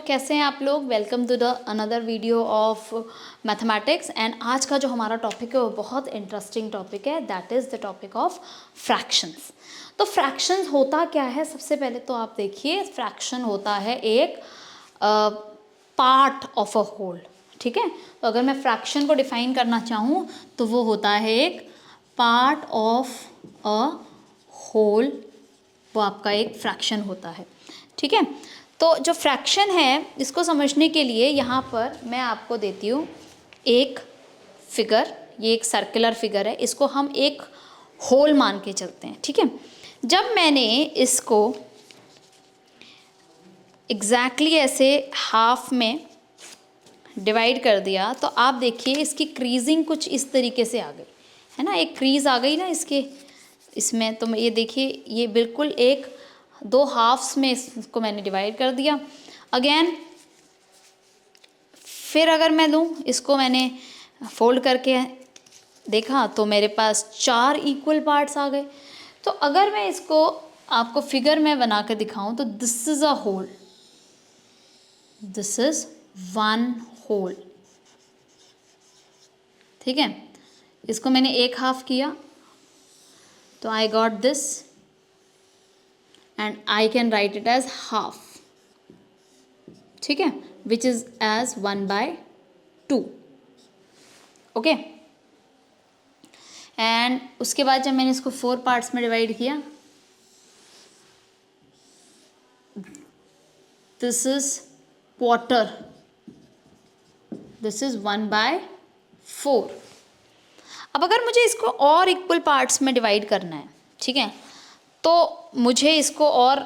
कैसे हैं आप लोग। Welcome to the another video of mathematics. And आज का जो हमारा टॉपिक है वो बहुत इंटरेस्टिंग टॉपिक है, that is the topic of fractions. तो फ्रैक्शंस होता क्या है, सबसे पहले तो आप देखिए फ्रैक्शन होता है एक पार्ट ऑफ अ होल। ठीक है, तो अगर मैं फ्रैक्शन को डिफाइन करना चाहूँ तो वो होता है एक पार्ट ऑफ अ होल, वो आपका एक फ्रैक्शन होता है। ठीक है, तो जो फ्रैक्शन है इसको समझने के लिए यहाँ पर मैं आपको देती हूँ एक फिगर। ये एक सर्कुलर फिगर है, इसको हम एक होल मान के चलते हैं। ठीक है, जब मैंने इसको एग्जैक्टली ऐसे हाफ में डिवाइड कर दिया तो आप देखिए इसकी क्रीजिंग कुछ इस तरीके से आ गई है ना, एक क्रीज आ गई ना इसमें। तो ये देखिए ये बिल्कुल एक दो हाफ्स में इसको मैंने डिवाइड कर दिया। अगेन फिर अगर मैं लूँ इसको, मैंने फोल्ड करके देखा तो मेरे पास 4 इक्वल पार्ट्स आ गए। तो अगर मैं इसको आपको फिगर में बना कर दिखाऊं तो this is a whole, this is one whole. ठीक है, इसको मैंने एक हाफ किया तो I got this and I can write it as half. ठीक है, which is as 1/2। Okay, and उसके बाद जब मैंने इसको 4 पार्ट्स में डिवाइड किया, this is quarter, this is 1/4। अब अगर मुझे इसको और इक्वल पार्ट्स में डिवाइड करना है, ठीक है, तो मुझे इसको और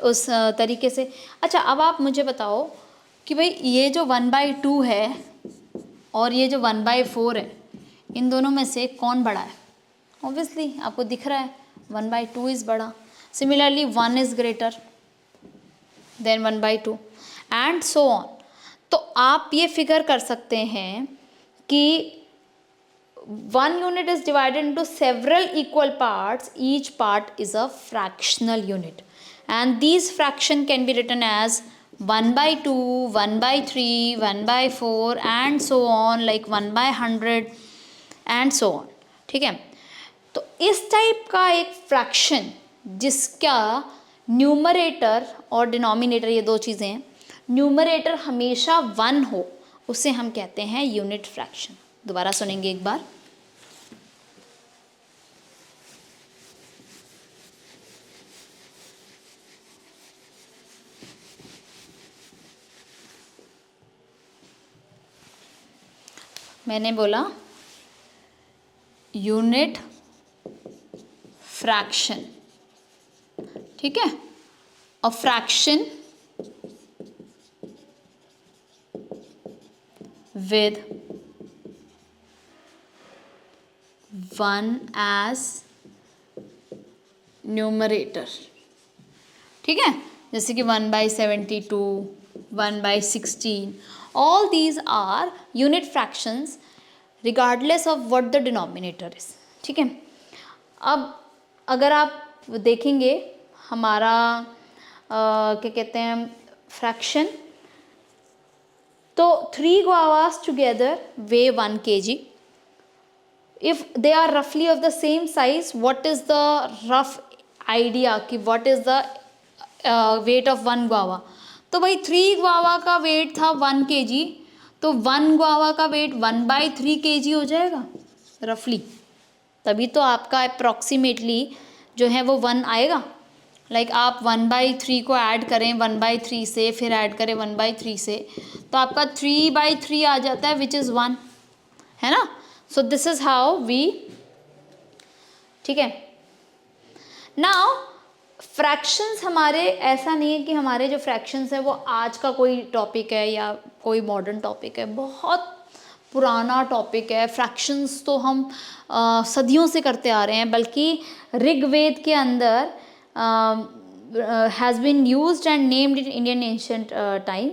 उस तरीके से, अच्छा अब आप मुझे बताओ कि भाई ये जो 1/2 है और ये जो 1/4 है, इन दोनों में से कौन बड़ा है? ऑब्वियसली आपको दिख रहा है 1/2 इज़ बड़ा। Similarly 1 is greater than 1/2 and so on. तो आप ये फिगर कर सकते हैं कि one unit is divided into several equal parts, each part is a fractional unit, and these fraction can be written as 1/2, 1/3, 1/4 and so on, like 1/100 and so on. ठीक है, तो इस टाइप का एक फ्रैक्शन जिसका न्यूमरेटर और denominator, ये दो चीज़ें हैं, न्यूमरेटर हमेशा 1 हो, उसे हम कहते हैं यूनिट फ्रैक्शन। दोबारा सुनेंगे एक बार। मैंने बोला यूनिट फ्रैक्शन। ठीक है, a fraction with 1 as numerator. ठीक है, जैसे कि 1/72, 1/16, all these are unit fractions regardless of what the denominator is. ठीक है, अब अगर आप देखेंगे हमारा क्या कहते हैं फ्रैक्शन, तो 3 guavas together weigh 1 kg. If they are roughly of the same size, what is the rough idea कि what is the weight of 1 guava? तो भाई 3 guava का वेट था 1 kg, तो 1 guava का वेट 1/3 kg हो जाएगा रफली। तभी तो आपका अप्रॉक्सीमेटली जो है वो 1 आएगा। लाइक आप 1/3 को ऐड करें 1/3 से, फिर ऐड करें 1/3 से, तो आपका 3/3 आ जाता है विच इज़ 1, है ना। So this is how we, ठीक है। नाउ फ्रैक्शंस हमारे, ऐसा नहीं है कि हमारे जो फ्रैक्शंस है वो आज का कोई टॉपिक है या कोई मॉडर्न टॉपिक है, बहुत पुराना टॉपिक है। फ्रैक्शंस तो हम सदियों से करते आ रहे हैं, बल्कि ऋग्वेद के अंदर has been used and named in Indian ancient time.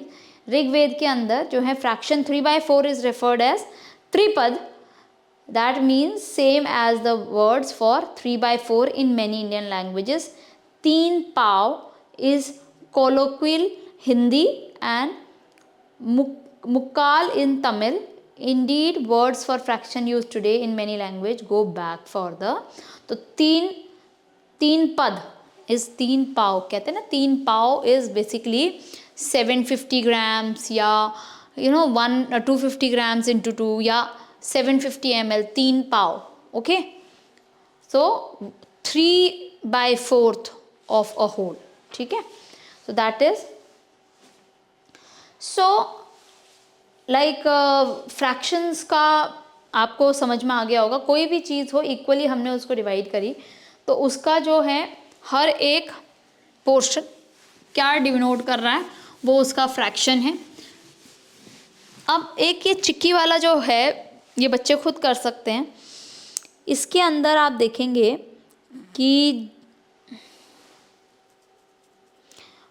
Rigveda के अंदर जो है fraction 3/4 is referred as tripada. That means same as the words for 3/4 in many Indian languages. 3 pav is colloquial Hindi and mukkal in Tamil, indeed words for fraction used today in many language go back for the, तो तीन पद इस तीन पाव कहते हैं ना, तीन पाव is basically 750 grams या 250 ग्राम्स इंटू 2 या 750 ml, तीन पाव. Okay, so 3/4 of a whole. ठीक है, so that is so like fractions का आपको समझ में आ गया होगा. कोई भी चीज़ हो इक्वली हमने उसको डिवाइड करी तो उसका जो है हर एक पोर्शन क्या डिनोट कर रहा है, वो उसका फ्रैक्शन है. अब एक ये चिक्की वाला जो है ये बच्चे खुद कर सकते हैं. इसके अंदर आप देखेंगे कि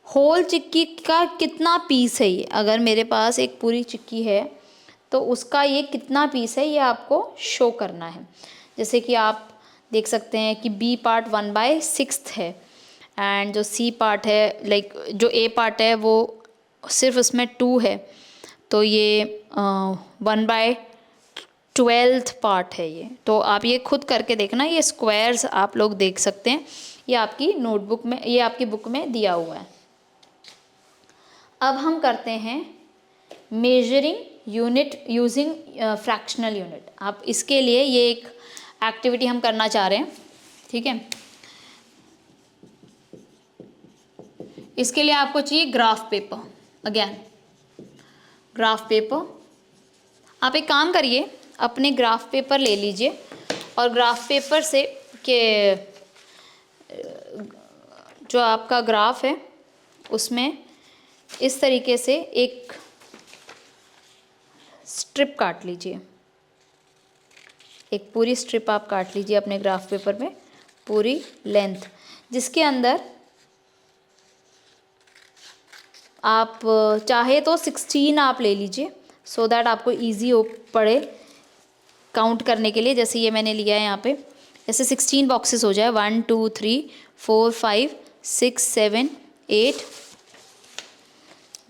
होल चिक्की का कितना पीस है ये. अगर मेरे पास एक पूरी चिक्की है तो उसका ये कितना पीस है ये आपको शो करना है. जैसे कि आप देख सकते हैं कि बी पार्ट 1/6 है एंड जो सी पार्ट है लाइक जो ए पार्ट है वो सिर्फ उसमें 2 है, तो ये 1/12 पार्ट है ये. तो आप ये खुद करके देखना, ये स्क्वायर्स आप लोग देख सकते हैं, ये आपकी नोटबुक में, ये आपकी बुक में दिया हुआ है. अब हम करते हैं measuring unit using fractional unit. आप इसके लिए ये एक एक्टिविटी हम करना चाह रहे हैं. ठीक है, इसके लिए आपको चाहिए graph paper. Again graph paper, आप एक काम करिए, अपने ग्राफ पेपर ले लीजिए और ग्राफ पेपर से के जो आपका ग्राफ है उसमें इस तरीके से एक स्ट्रिप काट लीजिए. एक पूरी स्ट्रिप आप काट लीजिए अपने ग्राफ पेपर में, पूरी लेंथ, जिसके अंदर आप चाहे तो 16 आप ले लीजिए सो दैट आपको इजी हो पड़े काउंट करने के लिए. जैसे ये मैंने लिया है यहाँ पे, जैसे 16 बॉक्सेस हो जाए, 1 2 3 4 5 6 7 8,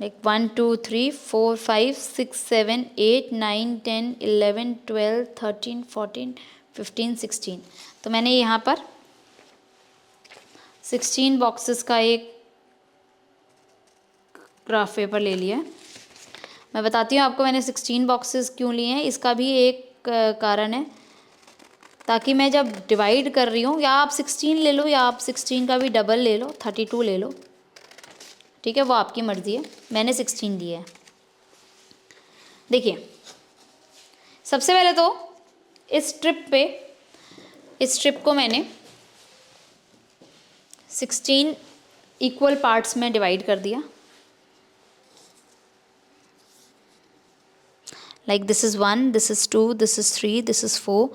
लाइक 1 2 3 4 5 6 7 8 9 10 11 12 13 14 15 16. तो मैंने यहाँ पर 16 बॉक्सेस का एक ग्राफ पेपर ले लिया है. मैं बताती हूँ आपको मैंने 16 बॉक्सेस क्यों लिए हैं. इसका भी एक कारण है, ताकि मैं जब डिवाइड कर रही हूँ, या आप 16 ले लो या आप 16 का भी डबल ले लो, 32 ले लो. ठीक है, वो आपकी मर्ज़ी है. मैंने 16 लिए है. देखिए, सबसे पहले तो इस स्ट्रिप को मैंने 16 इक्वल पार्ट्स में डिवाइड कर दिया. Like this is 1, this is 2, this is 3, this is 4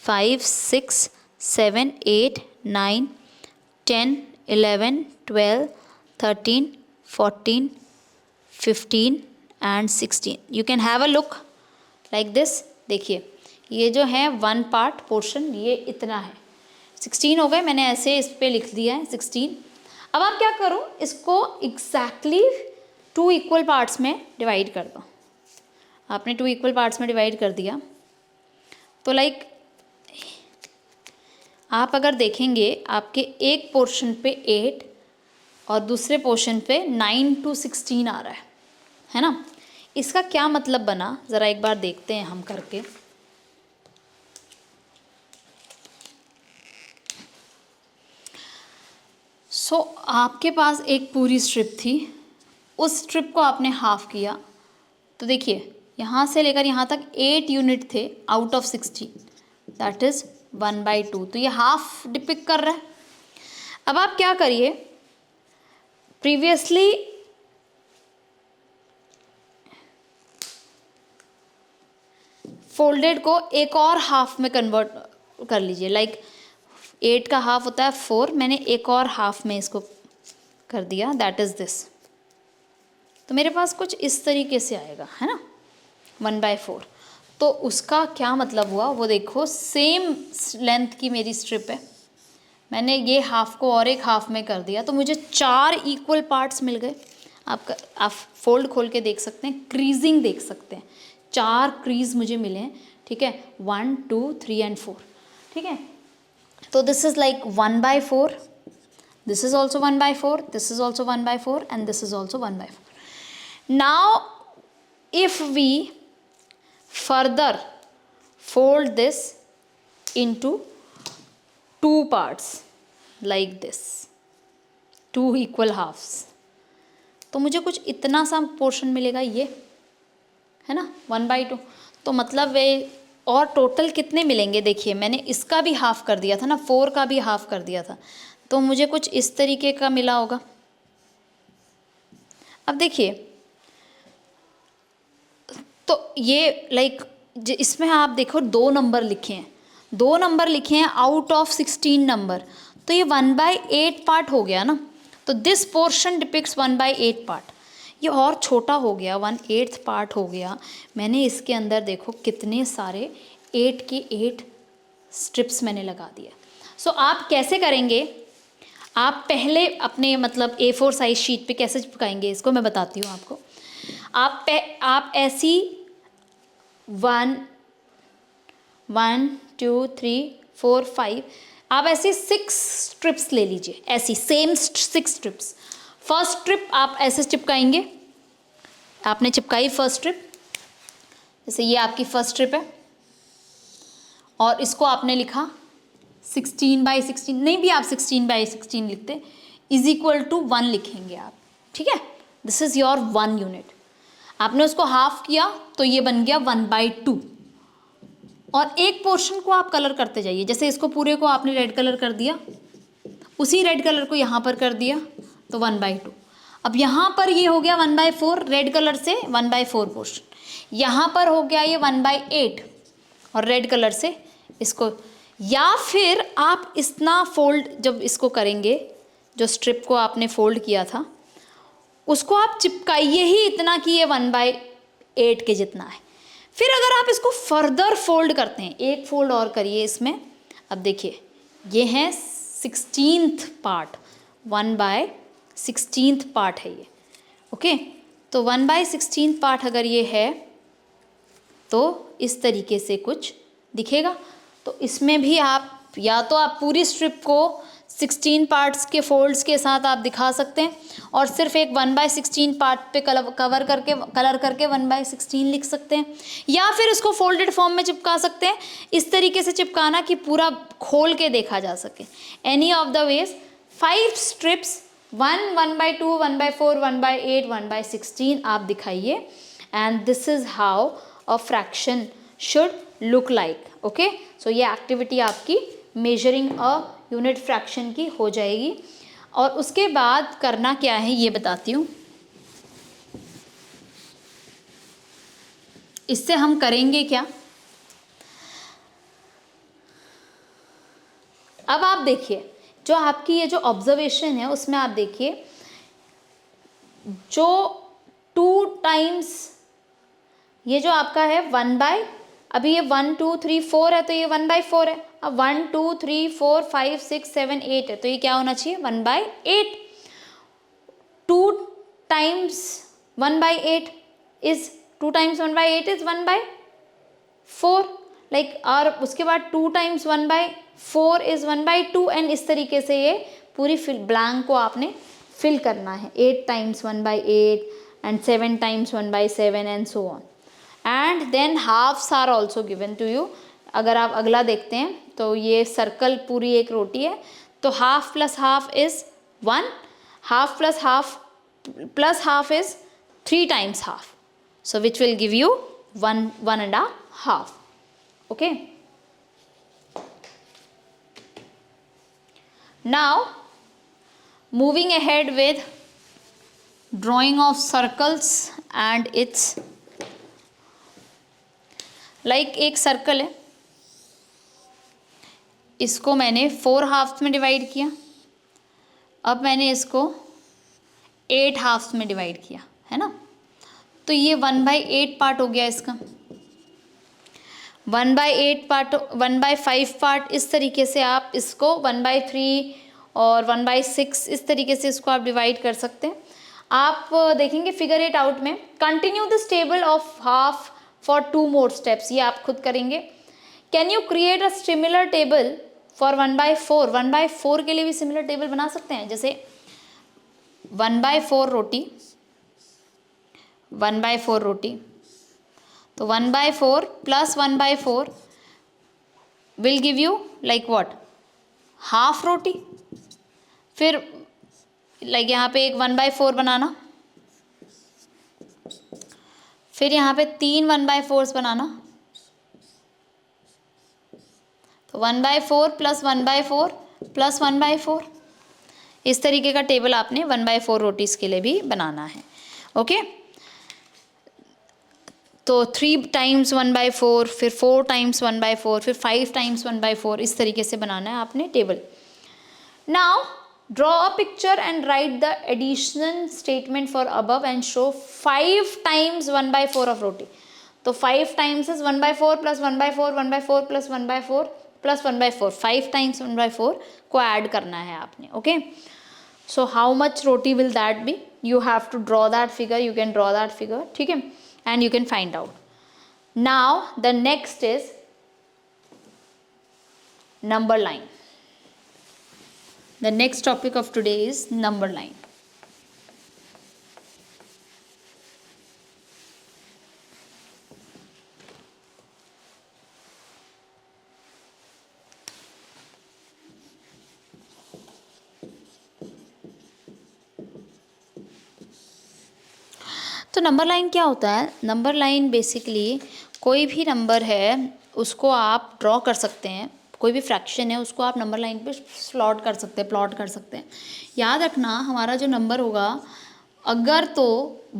5 6 7 8 9 10 11 12 13 14 15 and 16. You can have a look like this. देखिए, ये जो है 1 पार्ट पोर्शन ये इतना है. 16 हो गए, मैंने ऐसे इस पे लिख दिया है 16. अब आप क्या करो, इसको एग्जैक्टली 2 इक्वल पार्ट्स में डिवाइड कर दो. आपने 2 इक्वल पार्ट्स में डिवाइड कर दिया तो लाइक आप अगर देखेंगे आपके एक पोर्शन पे 8 और दूसरे पोर्शन पे 9 to 16 आ रहा है ना. इसका क्या मतलब बना, ज़रा एक बार देखते हैं हम करके. सो आपके पास एक पूरी स्ट्रिप थी, उस स्ट्रिप को आपने हाफ किया, तो देखिए यहाँ से लेकर यहाँ तक 8 यूनिट थे आउट ऑफ 16, दैट इज़ 1/2. तो ये हाफ डिपिक्ट कर रहा है. अब आप क्या करिए, प्रीवियसली फोल्डेड को एक और हाफ में कन्वर्ट कर लीजिए. लाइक 8 का हाफ होता है 4, मैंने एक और हाफ में इसको कर दिया, दैट इज़ दिस. तो मेरे पास कुछ इस तरीके से आएगा, है ना, 1/4. तो उसका क्या मतलब हुआ वो देखो, सेम लेंथ की मेरी स्ट्रिप है, मैंने ये हाफ को और एक हाफ में कर दिया तो मुझे 4 इक्वल पार्ट्स मिल गए. आप फोल्ड खोल के देख सकते हैं, क्रीजिंग देख सकते हैं, 4 क्रीज मुझे मिले हैं, ठीक है, 1 2 3 एंड 4, ठीक है। तो this is like 1/4, this is also 1/4, this is also 1/4 and this is also 1/4. Now if we further fold this into 2 parts like this, 2 equal halves, तो मुझे कुछ इतना सा पोर्शन मिलेगा, ये है ना 1/2. तो मतलब वे और टोटल कितने मिलेंगे, देखिए मैंने इसका भी हाफ कर दिया था ना, 4 का भी हाफ कर दिया था, तो मुझे कुछ इस तरीके का मिला होगा. अब देखिए, तो ये लाइक इसमें आप देखो 2 नंबर लिखे हैं, 2 नंबर लिखे हैं आउट ऑफ 16 नंबर, तो ये 1/8 पार्ट हो गया ना. तो दिस पोर्शन डिपिक्ट्स 1/8 पार्ट, ये और छोटा हो गया, 1/8 पार्ट हो गया. मैंने इसके अंदर देखो कितने सारे 8 के 8 स्ट्रिप्स मैंने लगा दिया. सो आप कैसे करेंगे, आप पहले अपने मतलब A4 साइज शीट पे कैसे चिपकाएंगे इसको मैं बताती हूँ आपको. आप ऐसी 1 2 3 4 5 आप ऐसी 6 स्ट्रिप्स ले लीजिए, ऐसी सेम 6 स्ट्रिप्स. फर्स्ट स्ट्रिप आप ऐसे चिपकाएंगे, आपने चिपकाई फर्स्ट स्ट्रिप, जैसे ये आपकी फर्स्ट स्ट्रिप है, और इसको आपने लिखा 16/16, नहीं भी आप 16/16 लिखते, इज इक्वल टू 1 लिखेंगे आप, ठीक है. This is your 1 unit. आपने उसको हाफ किया तो ये बन गया 1/2. और एक पोर्शन को आप कलर करते जाइए, जैसे इसको पूरे को आपने रेड कलर कर दिया, उसी रेड कलर को यहाँ पर कर दिया, तो 1/2. अब यहाँ पर ये हो गया 1/4, रेड कलर से 1/4 पोर्शन, यहाँ पर हो गया ये 1/8 और रेड कलर से इसको. या फिर आप इतना फोल्ड जब इसको करेंगे, जो स्ट्रिप को आपने फोल्ड किया था उसको आप चिपकाइए ही इतना कि ये 1/8 के जितना है. फिर अगर आप इसको फर्दर फोल्ड करते हैं, एक फोल्ड और करिए इसमें. अब देखिए ये है 16th पार्ट, 1/16 पार्ट है ये, ओके. तो 1/16 पार्ट अगर ये है तो इस तरीके से कुछ दिखेगा. तो इसमें भी आप या तो आप पूरी स्ट्रिप को 16 पार्ट्स के फोल्ड्स के साथ आप दिखा सकते हैं, और सिर्फ एक 1/16 पार्ट पे कलर करके 1/16 लिख सकते हैं, या फिर इसको फोल्डेड फॉर्म में चिपका सकते हैं, इस तरीके से चिपकाना कि पूरा खोल के देखा जा सके. Any of the ways 5 strips 1/2 1/4 1/8 1/16 आप दिखाइए, and this is how a fraction should look like, okay. So ये एक्टिविटी आपकी मेजरिंग अ यूनिट फ्रैक्शन की हो जाएगी. और उसके बाद करना क्या है ये बताती हूँ. इससे हम करेंगे क्या, अब आप देखिए जो आपकी ये जो ऑब्जर्वेशन है उसमें आप देखिए जो 2 टाइम्स ये जो आपका है अभी ये 1 2 3 4 है, तो ये 1/4 है. अब 1 2 3 4 5 6 7 8 है, तो ये क्या होना चाहिए 1/8. 2 times 1/8 is 2 times 1/8 is 1/4, like. और उसके बाद 2 टाइम्स 1/4 इज 1/2, एंड इस तरीके से ये पूरी ब्लैंक को आपने फिल करना है. 8 times 1/8 and 7 times 1/7 and so on. And then halves are also given to you. अगर आप अगला देखते हैं तो ये सर्कल पूरी एक रोटी है, तो half plus half is 1, half plus half is 3 times half, so which will give you 1.5, okay. Now moving ahead with drawing of circles and its, like एक सर्कल है, इसको मैंने 4 हाफ्स में डिवाइड किया, अब मैंने इसको 8 हाफ्स में डिवाइड किया, है ना. तो ये 1/8 पार्ट हो गया इसका. 1/8 पार्ट 1/5 पार्ट, इस तरीके से आप इसको 1/3 और 1/6 इस तरीके से इसको आप डिवाइड कर सकते हैं. आप देखेंगे फिगर 8 आउट में, continue this table of half for 2 more steps, ये आप खुद करेंगे। Can you create a similar table for 1/4, 1/4 के लिए भी सिमिलर टेबल बना सकते हैं, जैसे 1/4 रोटी, 1/4 रोटी, तो 1/4 plus 1/4 will give you like what, half roti. फिर लाइक यहाँ पे एक 1/4 बनाना, फिर यहाँ पे 3 1/4 बनाना, तो 1/4 प्लस 1/4 प्लस 1/4, इस तरीके का टेबल आपने 1/4 रोटीज़ के लिए भी बनाना है। ओके, तो 3 टाइम्स 1/4, फिर 4 टाइम्स 1/4, फिर 5 टाइम्स 1/4, इस तरीके से बनाना है आपने table. Now draw a picture and write the additional statement for above and show 5 times 1/4 of roti. तो 5 times is 1/4 plus 1/4, 1/4 plus 1/4 plus 1/4, 5 times 1/4 को ऐड करना है आपने। Okay, so how much roti will that be, you have to draw that figure, you can draw that figure, ठीक है, and you can find out. Now the next is number line. The next topic of today is number line. तो number line क्या होता है? Number line basically कोई भी number है उसको आप ड्रॉ कर सकते हैं, कोई भी फ्रैक्शन है उसको आप नंबर लाइन पे प्लॉट कर सकते हैं, प्लॉट कर सकते हैं। याद रखना हमारा जो नंबर होगा, अगर तो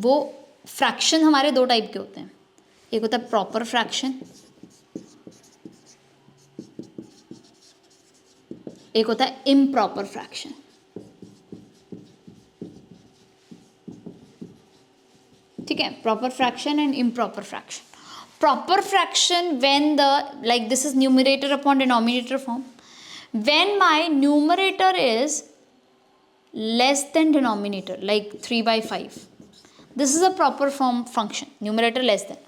वो फ्रैक्शन हमारे 2 टाइप के होते हैं, एक होता है प्रॉपर फ्रैक्शन, एक होता है इम्प्रॉपर फ्रैक्शन। ठीक है, proper fraction and improper fraction. Proper fraction when the like this is numerator upon denominator form, when my numerator is less than denominator like 3/5, this is a proper form function, numerator less than.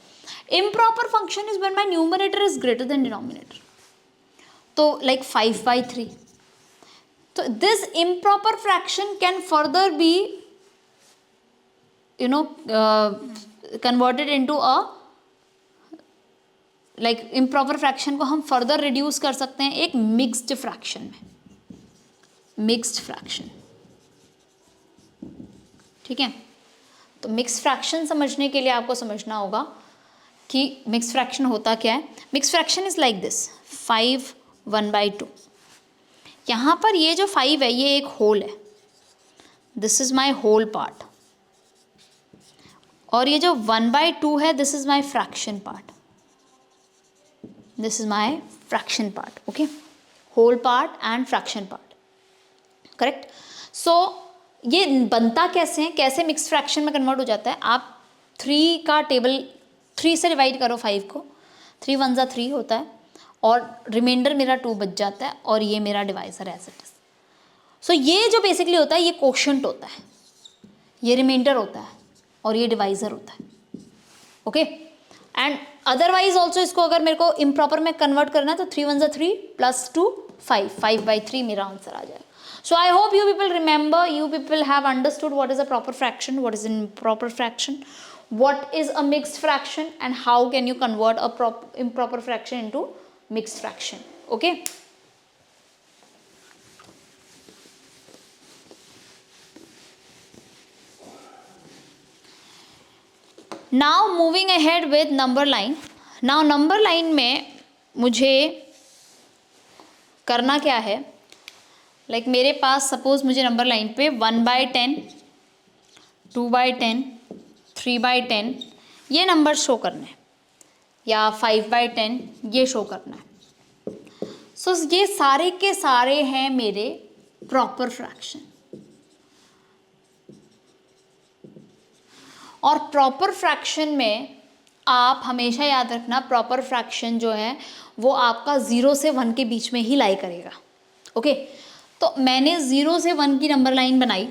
Improper function is when my numerator is greater than denominator, so like 5/3. So this improper fraction can further be converted into a like improper fraction को हम further reduce कर सकते हैं एक mixed fraction में, mixed fraction, ठीक है। तो मिक्स फ्रैक्शन समझने के लिए आपको समझना होगा कि मिक्स फ्रैक्शन होता क्या है। Mix fraction is like this, 5 1/2। यहाँ पर ये जो 5 है ये एक होल है, this is my whole part, और ये जो 1/2 है this is my fraction part, this is my fraction part. Okay, whole part and fraction part, correct. So ये बनता कैसे है, कैसे मिक्स फ्रैक्शन में कन्वर्ट हो जाता है। आप 3 का टेबल 3 से डिवाइड करो 5 को, 3 1 3 होता है और रिमाइंडर मेरा 2 बच जाता है और ये मेरा डिवाइजर एज इट इज। सो ये जो बेसिकली होता है ये कोशेंट होता है, ये रिमाइंडर होता है और ये डिवाइजर होता है। ओके, एंड अदरवाइज ऑल्सो इसको अगर मेरे को इम्प्रॉपर में कन्वर्ट करना है तो 3 1 3 प्लस 2 5, 5/3 मेरा आंसर आ जाएगा। So I hope you people remember, you people have understood what is a proper fraction, what is an improper fraction, what is a mixed fraction, and how can you convert a improper fraction into mixed fraction. Okay. Now moving ahead with number line. Now number line में मुझे करना क्या है, like मेरे पास suppose मुझे number line पे 1/10, 2/10, 3/10 ये number show करना है, या 5/10 ये शो करना है। सो ये सारे के सारे हैं मेरे प्रॉपर फ्रैक्शन, और प्रॉपर फ्रैक्शन में आप हमेशा याद रखना, प्रॉपर फ्रैक्शन जो है वो आपका 0 से 1 के बीच में ही लाई करेगा। ओके, तो मैंने 0 से 1 की नंबर लाइन बनाई,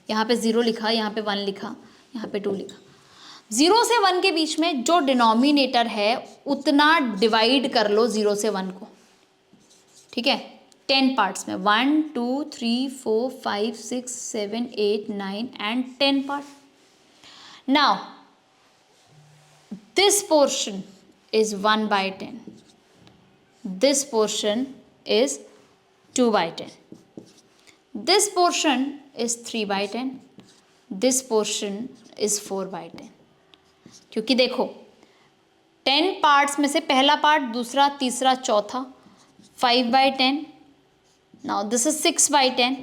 यहाँ पे 0 लिखा, यहाँ पे 1 लिखा, यहाँ पे 2 लिखा। 0 से 1 के बीच में जो डिनोमिनेटर है उतना डिवाइड कर लो 0 से 1 को, ठीक है, 10 पार्ट्स में, 1 2 3 4 5 6 7 8 9 and 10 part. Now this portion is 1 by 10, this portion is 2 by 10, this portion is 3 by 10, this portion is 4 by 10। क्योंकि देखो 10 पार्ट्स में से पहला पार्ट, दूसरा, तीसरा, चौथा 5 by 10, now this is 6 by 10,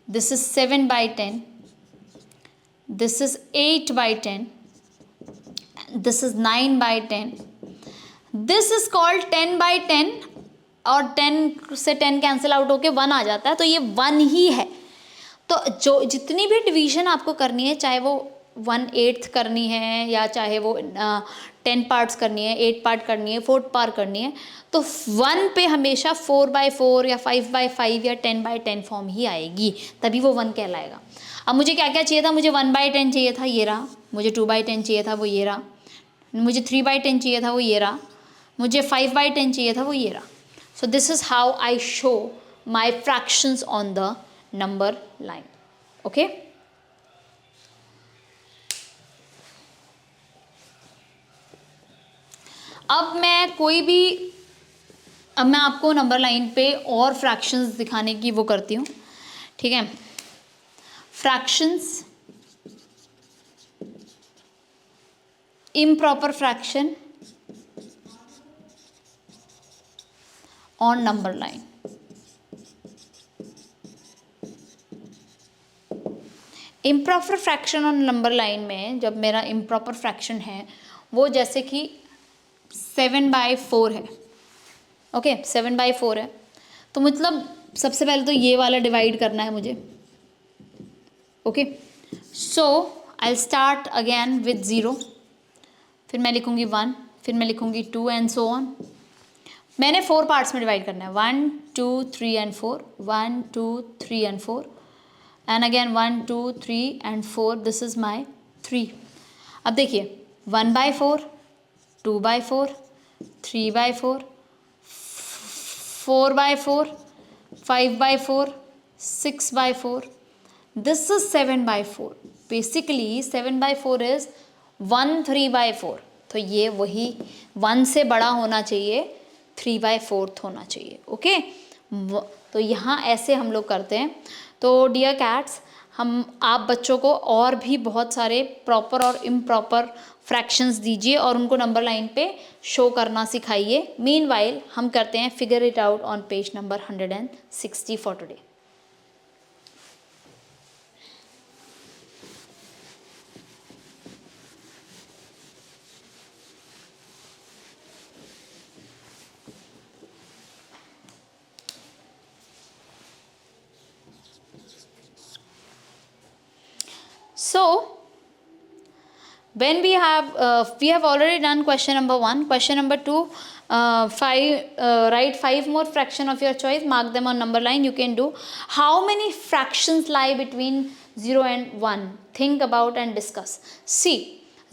this is 7 by 10, this is 8 by 10, this is 9 by 10, this is called 10 by 10, और 10 से 10 कैंसिल आउट होके 1 आ जाता है, तो ये 1 ही है। तो जो जितनी भी डिवीजन आपको करनी है, चाहे वो 1/8 करनी है या चाहे वो 10 पार्ट्स करनी है, 8 पार्ट करनी है, 4 पार्ट करनी है, तो 1 पे हमेशा 4/4 या 5/5 या 10/10 फॉर्म ही आएगी, तभी वो 1 कहलाएगा। अब मुझे क्या क्या चाहिए था, मुझे 1/10 चाहिए था, ये रहा, मुझे 2/10 चाहिए था, वो ये रहा, मुझे 3/10 चाहिए था, वो ये रहा, मुझे 5/10 चाहिए था, वो ये रहा। सो this is how I show my fractions on the number line. Okay, अब मैं आपको नंबर लाइन पे और फ्रैक्शंस दिखाने की वो करती हूँ, ठीक है। Fractions, improper fraction on number line। improper fraction on number line में जब मेरा improper fraction है वो जैसे कि 7/4 है, ओके, 7/4 है, तो मतलब सबसे पहले तो ये वाला डिवाइड करना है मुझे, okay. So I start again with 0, फिर मैं लिखूंगी 1, फिर मैं लिखूंगी 2 एंड सो ऑन। मैंने 4 पार्ट्स में डिवाइड करना है, 1 2 3 and 4, 1 2 3 and 4 and again 1 2 3 and 4, this is my 3। अब देखिए 1/4, 2/4, 3/4, 4/4, 5/4, 6/4, this is 7/4। बेसिकली 7/4 इज 1 3/4, तो ये वही 1 से बड़ा होना चाहिए, 3/4 होना चाहिए, ओके। तो यहाँ ऐसे हम लोग करते हैं। तो डियर कैट्स, आप बच्चों को और भी बहुत सारे प्रॉपर और इम्प्रॉपर फ्रैक्शंस दीजिए और उनको नंबर लाइन पे शो करना सिखाइए। मीनवाइल हम करते हैं figure it out on page number 160 for today. So when we have already done question number 1, question number 2, write 5 more fraction of your choice, mark them on number line. You can do. How many fractions lie between 0 and 1? Think about and discuss. See,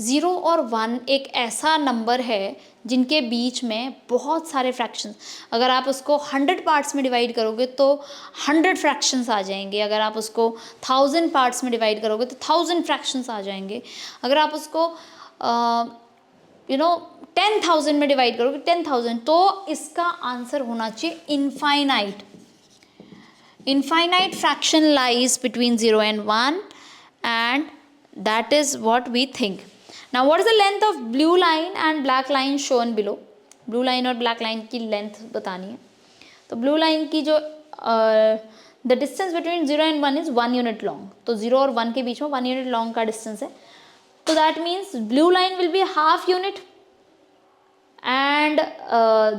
0 और 1 एक ऐसा number है जिनके बीच में बहुत सारे fractions, अगर आप उसको 100 पार्ट्स में डिवाइड करोगे तो 100 फ्रैक्शंस आ जाएंगे, अगर आप उसको 1000 पार्ट्स में डिवाइड करोगे तो 1000 फ्रैक्शंस आ जाएंगे, अगर आप उसको 10,000 में डिवाइड करोगे 10,000। तो इसका आंसर होना चाहिए infinite. Infinite fraction lies between 0 and 1, and that is what we think. Now what is the length of blue line and black line shown below? Blue line और black line की length बतानी है। तो blue line की जो the distance between 0 and 1 is 1 unit long. तो 0 और 1 के बीच में 1 unit long का distance है। तो that means blue line will be half unit and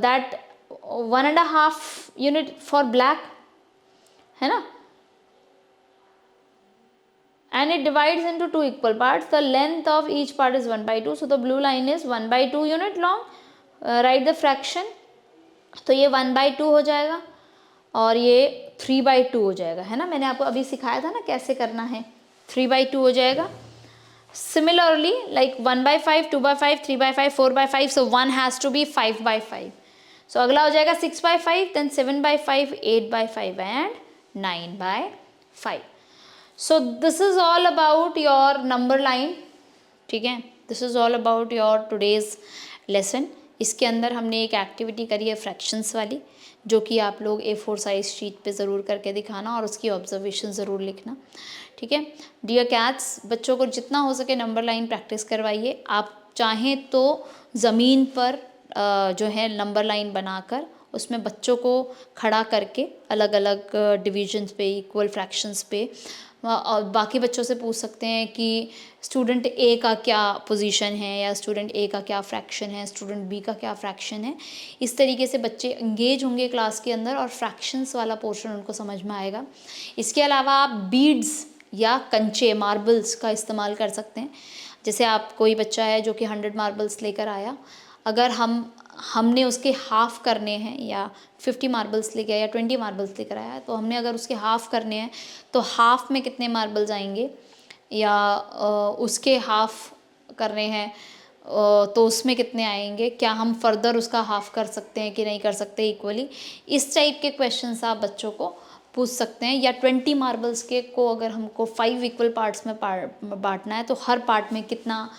that 1.5 unit for black, है ना, and it divides into 2 equal parts. The length of each part is 1/2, so the blue line is 1/2 unit long. Write the fraction, तो ये 1/2 हो जाएगा। और ये 3/2 हो जाएगा, है ना। मैंने आपको अभी सिखाया था ना कैसे करना है, 3/2 हो जाएगा। Similarly, like 1/5, 2/5, 3/5, 4/5, so 1 has to be 5/5. So अगला हो जाएगा 6/5, then 7/5, 8/5 and 9/5. So this is all about your number line, ठीक है। This is all about your today's lesson. इसके अंदर हमने एक एक्टिविटी करी है फ्रैक्शंस वाली, जो कि आप लोग A4 साइज शीट पे ज़रूर करके दिखाना और उसकी ऑब्जर्वेशन ज़रूर लिखना, ठीक है। डियर कैट्स, बच्चों को जितना हो सके नंबर लाइन प्रैक्टिस करवाइए। आप चाहें तो ज़मीन पर जो है नंबर लाइन बनाकर उसमें बच्चों को खड़ा करके अलग अलग डिविजन्स पे, इक्वल फ्रैक्शंस पे, और बाकी बच्चों से पूछ सकते हैं कि स्टूडेंट ए का क्या पोजीशन है, या स्टूडेंट ए का क्या फ्रैक्शन है, स्टूडेंट बी का क्या फ्रैक्शन है। इस तरीके से बच्चे एंगेज होंगे क्लास के अंदर और फ्रैक्शंस वाला पोर्शन उनको समझ में आएगा। इसके अलावा आप बीड्स या कंचे, मार्बल्स का इस्तेमाल कर सकते हैं। जैसे आप, कोई बच्चा है जो कि 100 मार्बल्स लेकर आया, अगर हमने उसके हाफ़ करने हैं, या 50 मार्बल्स लेके आया या 20 मार्बल्स लेकर आया, तो हमने अगर उसके हाफ़ करने हैं तो हाफ़ में कितने मार्बल्स आएंगे, या उसके हाफ़ करने हैं तो उसमें कितने आएंगे, क्या हम फर्दर उसका हाफ़ कर सकते हैं कि नहीं कर सकते इक्वली। इस टाइप के क्वेश्चंस आप बच्चों को पूछ सकते हैं। या 20 मार्बल्स के को अगर हमको 5 इक्वल पार्ट्स में बांटना है तो हर पार्ट में कितना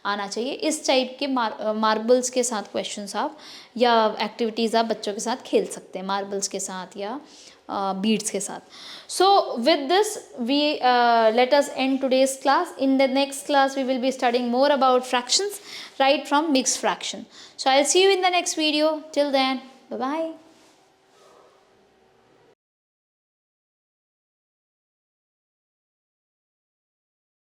आना चाहिए। इस टाइप के मार्बल्स के साथ क्वेश्चंस आप या एक्टिविटीज़ आप बच्चों के साथ खेल सकते हैं, मार्बल्स के साथ या बीड्स के साथ। So with this we let us end today's class. In the next class we will be studying more about fractions right from mixed fraction. So I'll see you in the next video. Till then, bye bye.